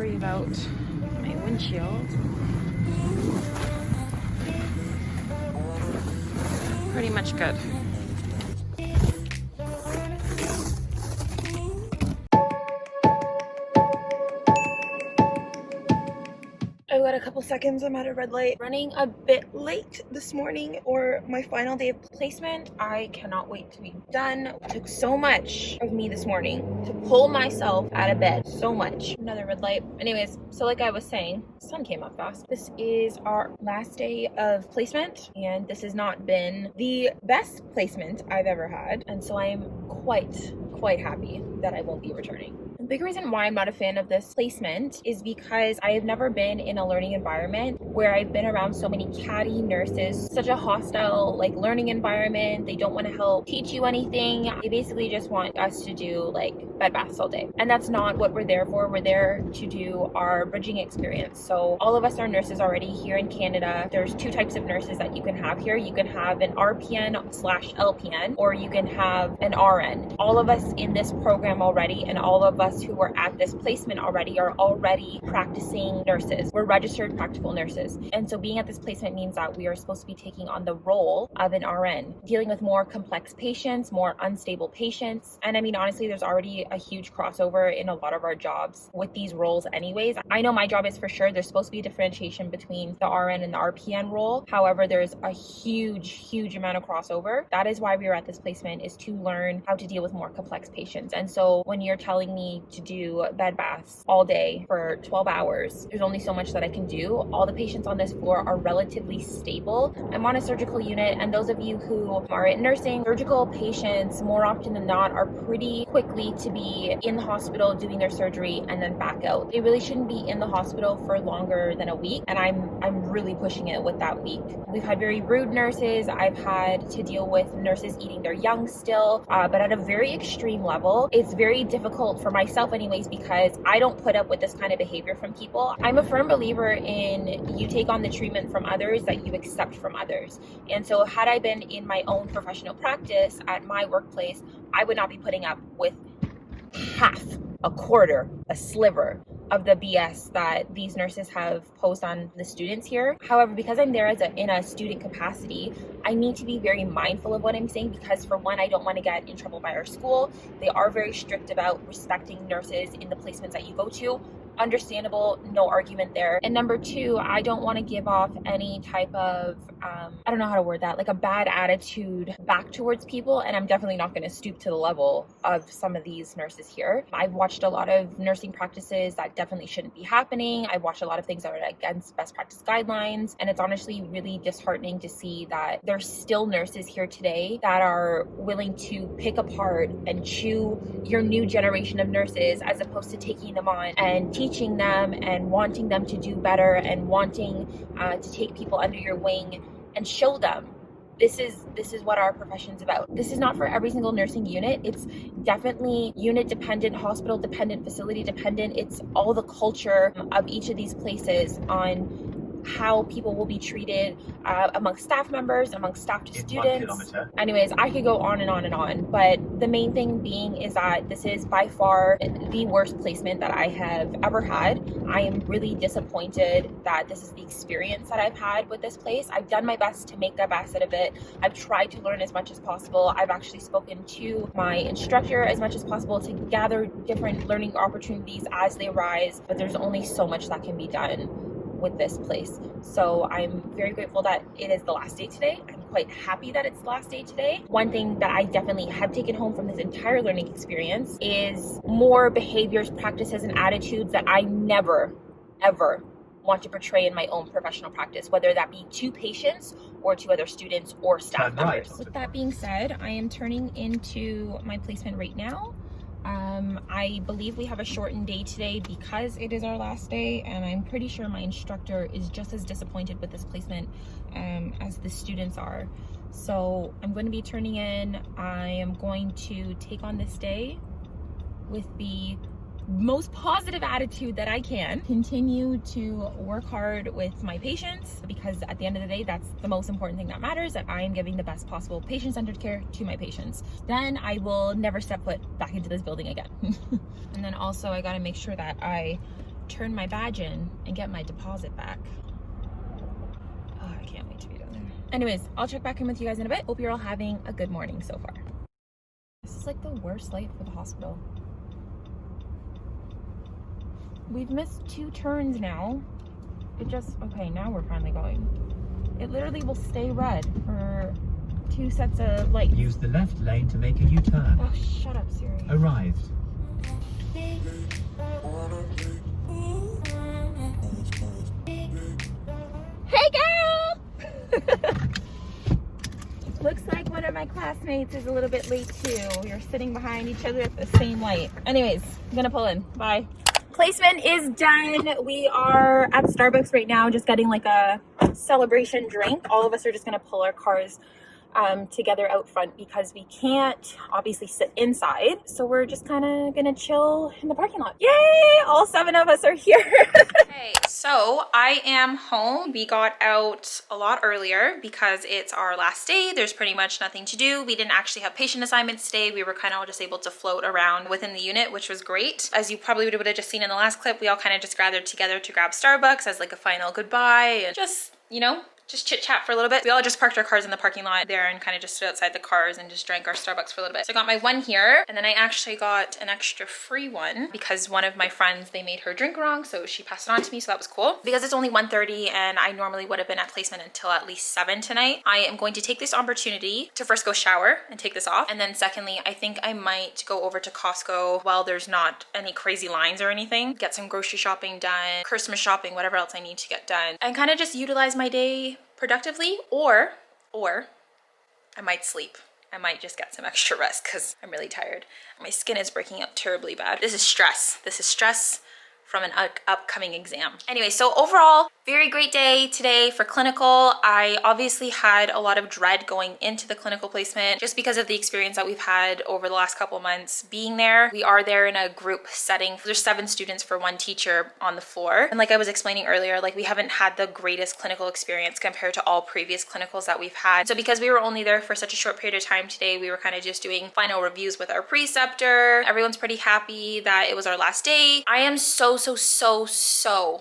worry about my windshield. Pretty much good. I've got a couple seconds. I'm at a red light. Running a bit late this morning or my final day of placement. I cannot wait to be done. It took so much of me this morning to pull myself out of bed. So much. Another red light. Anyways, so like I was saying, the sun came up fast. This is our last day of placement, and this has not been the best placement I've ever had. And so I am quite happy that I won't be returning. The big reason why I'm not a fan of this placement is because I have never been in a learning environment where I've been around so many catty nurses, such a hostile learning environment. They don't want to help teach you anything. They basically just want us to do bed baths all day. And that's not what we're there for. We're there to do our bridging experience. So all of us are nurses already here in Canada. There's two types of nurses that you can have here. You can have an RPN/LPN, or you can have an RN. All of us in this program already, and all of us who are at this placement already, are already practicing nurses. We're registered practical nurses. And so being at this placement means that we are supposed to be taking on the role of an RN, dealing with more complex patients, more unstable patients. And I mean, honestly, there's already a huge crossover in a lot of our jobs with these roles anyways. I know my job is for sure. There's supposed to be a differentiation between the RN and the RPN role. However, there's a huge amount of crossover. That is why we were at this placement, is to learn how to deal with more complex patients. And so when you're telling me to do bed baths all day for 12 hours, there's only so much that I can do. All the patients on this floor are relatively stable. I'm on a surgical unit, and those of you who are in nursing, surgical patients more often than not are pretty quickly to be in the hospital doing their surgery and then back out. They really shouldn't be in the hospital for longer than a week, and I'm really pushing it with that week. We've had very rude nurses. I've had to deal with nurses eating their young still, but at a very extreme level. It's very difficult for myself anyways, because I don't put up with this kind of behavior from people. I'm a firm believer in you take on the treatment from others that you accept from others. And so had I been in my own professional practice at my workplace, I would not be putting up with half, a quarter, a sliver of the BS that these nurses have posed on the students here. However, because I'm there in a student capacity, I need to be very mindful of what I'm saying, because for one, I don't want to get in trouble by our school. They are very strict about respecting nurses in the placements that you go to. Understandable, no argument there. And number two, I don't want to give off any type of, I don't know how to word that, like a bad attitude back towards people. And I'm definitely not going to stoop to the level of some of these nurses here. I've watched a lot of nursing practices that definitely shouldn't be happening. I've watched a lot of things that are against best practice guidelines. And it's honestly really disheartening to see that there's still nurses here today that are willing to pick apart and chew your new generation of nurses, as opposed to taking them on and teaching them and wanting them to do better, and wanting to take people under your wing and show them this is what our profession's about. This is not for every single nursing unit. It's definitely unit dependent, hospital dependent, facility dependent. It's all the culture of each of these places on how people will be treated amongst staff members, amongst staff to students. Anyways, I could go on and on and on, but the main thing being is that this is by far the worst placement that I have ever had. I am really disappointed that this is the experience that I've had with this place. I've done my best to make the best out of it. I've tried to learn as much as possible. I've actually spoken to my instructor as much as possible to gather different learning opportunities as they arise, but there's only so much that can be done with this place. So I'm very grateful that it is the last day today. I'm quite happy that it's the last day today. One thing that I definitely have taken home from this entire learning experience is more behaviors, practices, and attitudes that I never, ever want to portray in my own professional practice, whether that be to patients or to other students or staff members. With that being said, I am turning into my placement right now. I believe we have a shortened day today because it is our last day, and I'm pretty sure my instructor is just as disappointed with this placement as the students are. So I'm going to be turning in. I am going to take on this day with the most positive attitude that I can. Continue to work hard with my patients, because at the end of the day, that's the most important thing that matters, that I am giving the best possible patient-centered care to my patients. Then I will never step foot back into this building again. And then also I gotta make sure that I turn my badge in and get my deposit back. Oh, I can't wait to be done there. Anyways, I'll check back in with you guys in a bit. Hope you're all having a good morning so far. This is like the worst light for the hospital. We've missed 2 turns now. Okay, now we're finally going. It literally will stay red for 2 sets of lights. Use the left lane to make a U-turn. Oh, shut up, Siri. Arrived. Hey, girl! Looks like one of my classmates is a little bit late too. You're sitting behind each other at the same light. Anyways, I'm gonna pull in. Bye. Placement is done. We are at Starbucks right now, just getting like a celebration drink. All of us are just gonna pull our cars together out front because we can't obviously sit inside. So we're just kind of gonna chill in the parking lot. Yay! All 7 of us are here. Okay, so I am home. We got out a lot earlier because it's our last day. There's pretty much nothing to do. We didn't actually have patient assignments today. We were kind of all just able to float around within the unit, which was great. As you probably would have just seen in the last clip, we all kind of just gathered together to grab Starbucks as like a final goodbye and just, you know, just chit chat for a little bit. We all just parked our cars in the parking lot there and kind of just stood outside the cars and just drank our Starbucks for a little bit. So I got my one here, and then I actually got an extra free one because one of my friends, they made her drink wrong, so she passed it on to me, so that was cool. Because it's only 1:30 and I normally would have been at placement until at least 7 tonight, I am going to take this opportunity to first go shower and take this off. And then secondly, I think I might go over to Costco while there's not any crazy lines or anything, get some grocery shopping done, Christmas shopping, whatever else I need to get done, and kind of just utilize my day productively, or I might sleep. I might just get some extra rest because I'm really tired. My skin is breaking out terribly bad. This is stress. This is stress from an upcoming exam. Anyway, so overall, very great day today for clinical. I obviously had a lot of dread going into the clinical placement just because of the experience that we've had over the last couple months being there. We are there in a group setting. There's 7 students for 1 teacher on the floor. And like I was explaining earlier, like we haven't had the greatest clinical experience compared to all previous clinicals that we've had. So because we were only there for such a short period of time today, we were kind of just doing final reviews with our preceptor. Everyone's pretty happy that it was our last day. I am so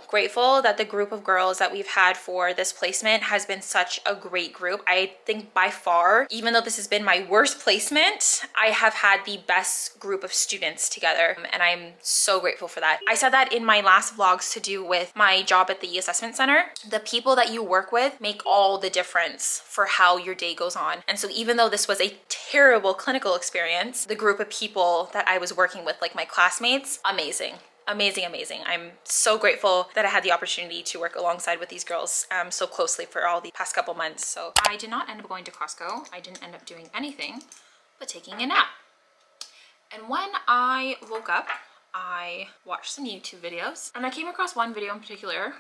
grateful that the group of girls that we've had for this placement has been such a great group. I think by far, even though this has been my worst placement, I have had the best group of students together, and I'm so grateful for that. I said that in my last vlogs to do with my job at the assessment center. The people that you work with make all the difference for how your day goes on. And so even though this was a terrible clinical experience, the group of people that I was working with, like my classmates, amazing. Amazing. I'm so grateful that I had the opportunity to work alongside with these girls so closely for all the past couple months. So I did not end up going to Costco. I didn't end up doing anything but taking a nap. And when I woke up, I watched some YouTube videos, and I came across one video in particular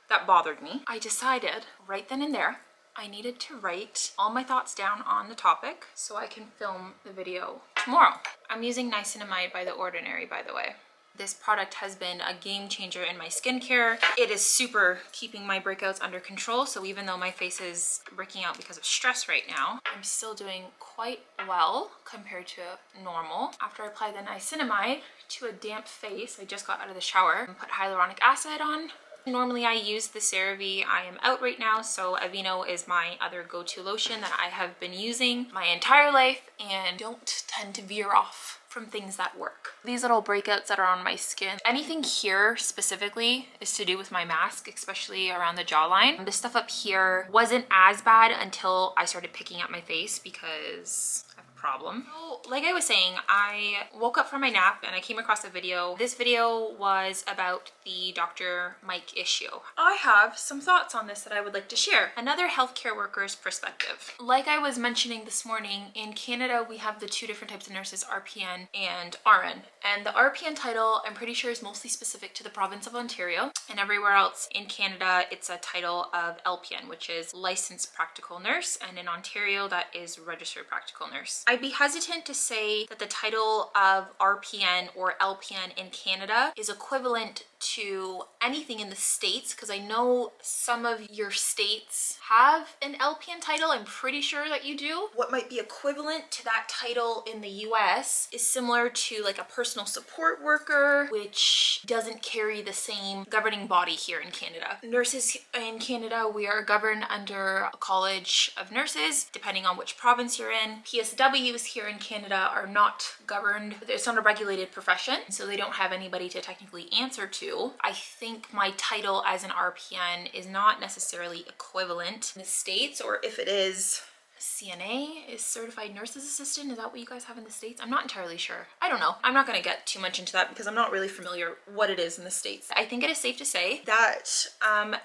that bothered me. I decided right then and there I needed to write all my thoughts down on the topic so I can film the video tomorrow. I'm using niacinamide by The Ordinary, by the way. This product has been a game changer in my skincare. It is super keeping my breakouts under control. So even though my face is breaking out because of stress right now, I'm still doing quite well compared to normal. After I apply the niacinamide to a damp face, I just got out of the shower and put hyaluronic acid on. Normally I use the CeraVe. I am out right now, so Aveeno is my other go-to lotion that I have been using my entire life and don't tend to veer off from things that work. These little breakouts that are on my skin, anything here specifically is to do with my mask, especially around the jawline. This stuff up here wasn't as bad until I started picking at my face because I have a problem. So like I was saying, I woke up from my nap and I came across a video. This video was about the Dr. Mike issue. I have some thoughts on this that I would like to share. Another healthcare worker's perspective. Like I was mentioning this morning, in Canada we have the 2 different types of nurses, RPN and RN. And the RPN title, I'm pretty sure, is mostly specific to the province of Ontario, and everywhere else in Canada it's a title of LPN, which is licensed practical nurse, and in Ontario that is registered practical nurse. I'd be hesitant to say that the title of RPN or LPN in Canada is equivalent to anything in the States, because I know some of your states have an LPN title. I'm pretty sure that you do. What might be equivalent to that title in the US is similar to like a personal support worker, which doesn't carry the same governing body here in Canada. Nurses in Canada, we are governed under a college of nurses, depending on which province you're in. PSWs here in Canada are not governed. It's not a regulated profession, so they don't have anybody to technically answer to. I think my title as an RPN is not necessarily equivalent in the States, or if it is, CNA is Certified Nurse's Assistant. Is that what you guys have in the States? I'm not entirely sure. I don't know. I'm not going to get too much into that because I'm not really familiar what it is in the States. I think it is safe to say that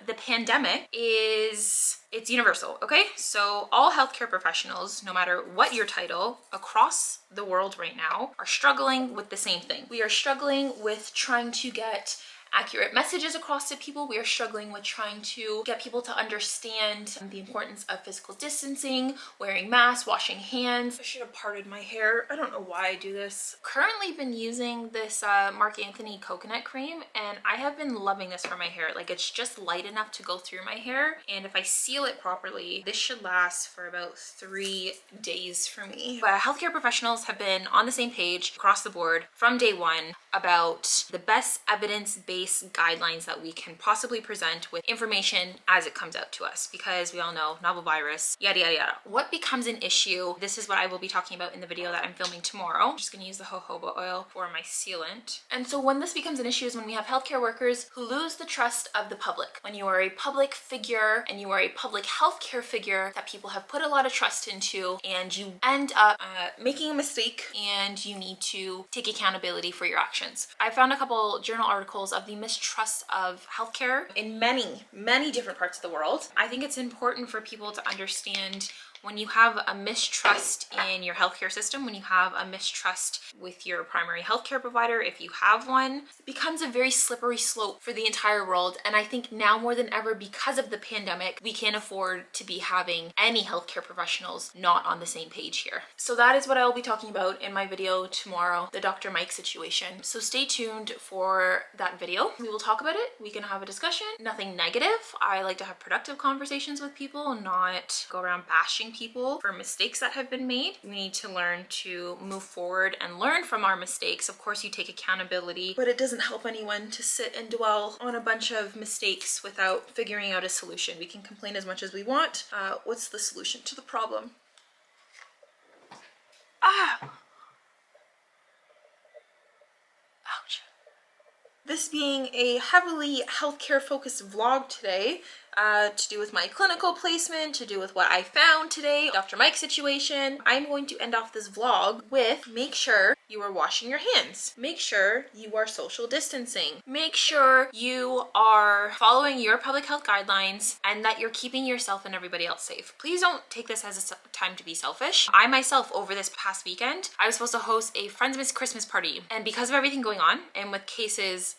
the pandemic it's universal, okay? So all healthcare professionals, no matter what your title, across the world right now, are struggling with the same thing. We are struggling with trying to get accurate messages across to people. We are struggling with trying to get people to understand the importance of physical distancing, wearing masks, washing hands. I should have parted my hair. I don't know why I do this. Currently been using this Marc Anthony coconut cream, and I have been loving this for my hair. Like, it's just light enough to go through my hair, and if I seal it properly, this should last for about 3 days for me. But healthcare professionals have been on the same page across the board from day one about the best evidence-based guidelines that we can possibly present with information as it comes out to us, because we all know novel virus, yada yada yada. What becomes an issue, this is what I will be talking about in the video that I'm filming tomorrow. I'm just going to use the jojoba oil for my sealant. And so when this becomes an issue is when we have healthcare workers who lose the trust of the public. When you are a public figure and you are a public healthcare figure that people have put a lot of trust into, and you end up making a mistake and you need to take accountability for your actions. I found a couple journal articles of the mistrust of healthcare in many different parts of the world. I think it's important for people to understand when you have a mistrust in your healthcare system, when you have a mistrust with your primary healthcare provider, if you have one, it becomes a very slippery slope for the entire world. And I think now more than ever, because of the pandemic, we can't afford to be having any healthcare professionals not on the same page here. So that is what I will be talking about in my video tomorrow, the Dr. Mike situation. So stay tuned for that video. We will talk about it. We can have a discussion. Nothing negative. I like to have productive conversations with people, not go around bashing people for mistakes that have been made. We need to learn to move forward and learn from our mistakes. Of course, you take accountability, but it doesn't help anyone to sit and dwell on a bunch of mistakes without figuring out a solution. We can complain as much as we want. What's the solution to the problem? Ouch. This being a heavily healthcare focused vlog today, to do with my clinical placement, to do with what I found today, Dr. Mike situation, I'm going to end off this vlog with make sure you are washing your hands. Make sure you are social distancing. Make sure you are following your public health guidelines and that you're keeping yourself and everybody else safe. Please don't take this as a time to be selfish. I myself, over this past weekend, I was supposed to host a Friendsmas Christmas party, and because of everything going on and with cases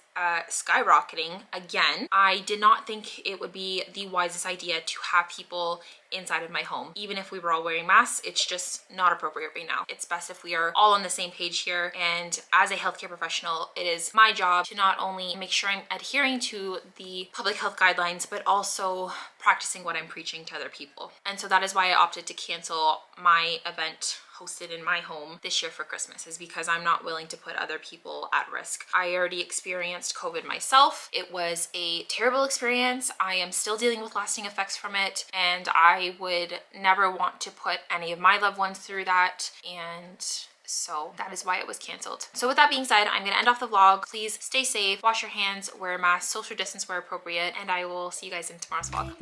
skyrocketing again, I did not think it would be the wisest idea to have people inside of my home. Even if we were all wearing masks, it's just not appropriate right now. It's best if we are all on the same page here, and as a healthcare professional, it is my job to not only make sure I'm adhering to the public health guidelines, but also practicing what I'm preaching to other people. And so that is why I opted to cancel my event hosted in my home this year for Christmas, is because I'm not willing to put other people at risk. I already experienced COVID myself. It was a terrible experience. I am still dealing with lasting effects from it, and I would never want to put any of my loved ones through that, and so that is why it was canceled. So with that being said, I'm gonna end off the vlog. Please stay safe, wash your hands, wear a mask, social distance where appropriate, and I will see you guys in tomorrow's vlog.